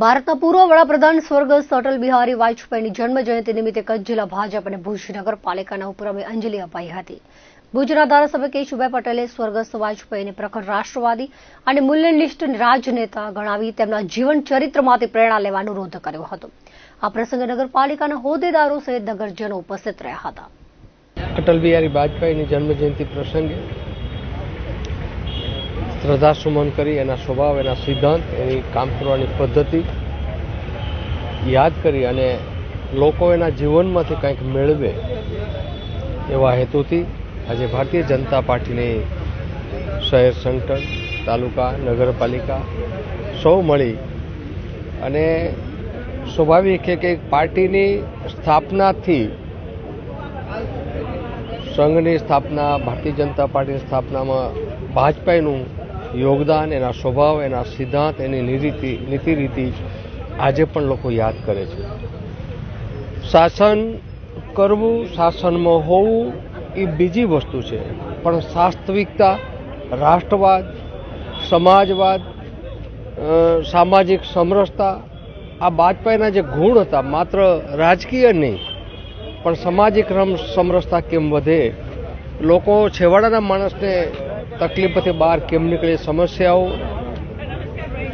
ભારતના પૂર્વ વડાપ્રધાન સ્વર્ગસ્થ અટલ બિહારી વાજપેયીની જન્મજયંતિ નિમિત્તે કચ્છ જિલ્લા ભાજપ અને ભુજ નગરપાલિકાના ઉપક્રમે અંજલિ અપાઈ હતી. ભુજના ધારાસભ્ય કેશુભાઈ પટેલે સ્વર્ગસ્થ વાજપેયીને પ્રખર રાષ્ટ્રવાદી અને મૂલ્યનિષ્ઠ રાજનેતા ગણાવી તેમના જીવન ચરિત્રમાંથી પ્રેરણા લેવા અનુરોધ કર્યો હતો. આ પ્રસંગે નગરપાલિકાના હોદ્દેદારો સહિત નગરજનો ઉપસ્થિત રહ્યા હતા. અટલ બિહારી વાજપેયીની જન્મજયંતિ પ્રસંગે શ્રદ્ધાસુમન કરી એના સ્વભાવ, એના સિદ્ધાંત, એની કામ કરવાની પદ્ધતિ યાદ કરી અને લોકો એના જીવનમાંથી કંઈક મેળવે એવા હેતુથી આજે ભારતીય જનતા પાર્ટીની શહેર સંગઠન, તાલુકા, નગરપાલિકા સૌ મળી અને સ્વાભાવિક છે કે પાર્ટીની સ્થાપનાથી સંઘની સ્થાપના, ભારતીય જનતા પાર્ટીની સ્થાપનામાં વાજપેયીનું યોગદાન, એના સ્વભાવ, એના સિદ્ધાંત, એની નીતિ રીતિ આજે પણ લોકો યાદ કરે છે. શાસન કરવું, શાસનમાં હોવું એ બીજી વસ્તુ છે, પણ વાસ્તવિકતા, રાષ્ટ્રવાદ, સમાજવાદ, સામાજિક સમરસતા, આ વાજપેયીના જે ગુણ હતા માત્ર રાજકીય નહીં પણ સામાજિક સમરસતા કેમ વધે, લોકો છેવાડાના માણસને તકલીફથી બહાર કેમ નીકળે, સમસ્યાઓ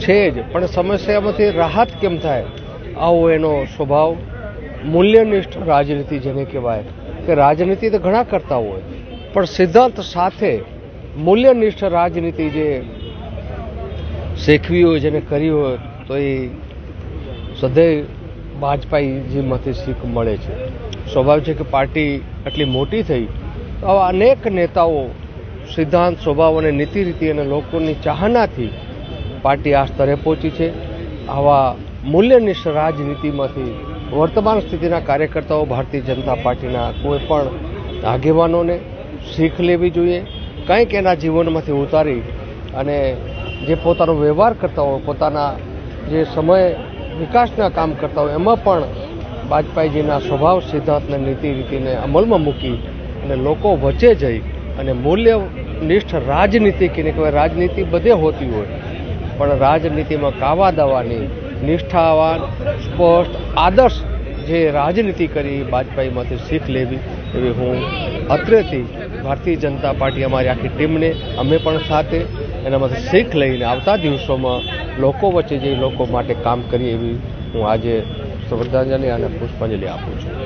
છે જ પણ સમસ્યામાંથી રાહત કેમ થાય, આવો એનો સ્વભાવ. મૂલ્યનિષ્ઠ રાજનીતિ જેને કહેવાય કે રાજનીતિ તો ઘણા કરતા હોય પણ સિદ્ધાંત સાથે મૂલ્યનિષ્ઠ રાજનીતિ જે શીખવી હોય, જેને કરી હોય તો એ સદૈવ વાજપેયીજીમાંથી શીખ મળે છે. સ્વાભાવિક છે કે પાર્ટી આટલી મોટી થઈ તો આવા અનેક નેતાઓ સિદ્ધાંત, સ્વભાવ અને નીતિ રીતિ અને લોકોની ચાહનાથી પાર્ટી આ સ્તરે પહોંચી છે. આવા મૂલ્યનિષ્ઠ રાજનીતિમાંથી વર્તમાન સ્થિતિના કાર્યકર્તાઓ ભારતીય જનતા પાર્ટીના કોઈ પણ આગેવાનોને શીખ લેવી જોઈએ. કંઈક એના જીવનમાંથી ઉતારી અને જે પોતાનો વ્યવહાર કરતા હોય, પોતાના જે સમય વિકાસના કામ કરતા હોય એમાં પણ વાજપેયીજીના સ્વભાવ, સિદ્ધાંત અને નીતિ રીતિને અમલમાં મૂકી અને લોકો વચ્ચે જઈ અને મૂલ્યનિષ્ઠ રાજનીતિ કે કહેવાય, રાજનીતિ બધે હોતી હોય પણ રાજનીતિમાં કાવા દાવાની, નિષ્ઠાવાન, સ્પષ્ટ, આદર્શ જે રાજનીતિ કરી વાજપેયીમાંથી શીખ લેવી એવી હું અત્રેથી ભારતીય જનતા પાર્ટી અમારી આખી ટીમને અમે પણ સાથે એનામાંથી શીખ લઈને આવતા દિવસોમાં લોકો વચ્ચે જઈ લોકો માટે કામ કરીએ એવી હું આજે શ્રદ્ધાંજલિ અને પુષ્પાંજલિ આપું છું.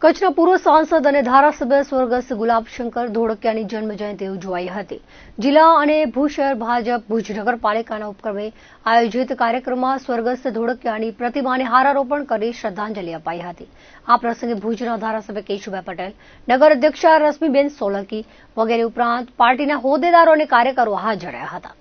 કચ્છના પૂર્વ સાંસદ અને ધારાસભ્ય સ્વર્ગસ્થ ગુલાબશંકર ધોળકિયાની જન્મજયંતિ ઉજવાઈ હતી. જિલ્લા અને ભુજ શહેર ભાજપ ભુજ નગરપાલિકાના ઉપક્રમે આયોજિત કાર્યક્રમમાં સ્વર્ગસ્થ ધોળકિયાની પ્રતિમાને હારારોપણ કરી શ્રદ્ધાંજલિ અપાઈ હતી. આ પ્રસંગે ભુજના ધારાસભ્ય કેશુભાઈ પટેલ, નગર અધ્યક્ષા રશ્મિબેન સોલંકી વગેરે ઉપરાંત પાર્ટીના હોદ્દેદારો અને કાર્યકરો હાજર રહ્યા હતા.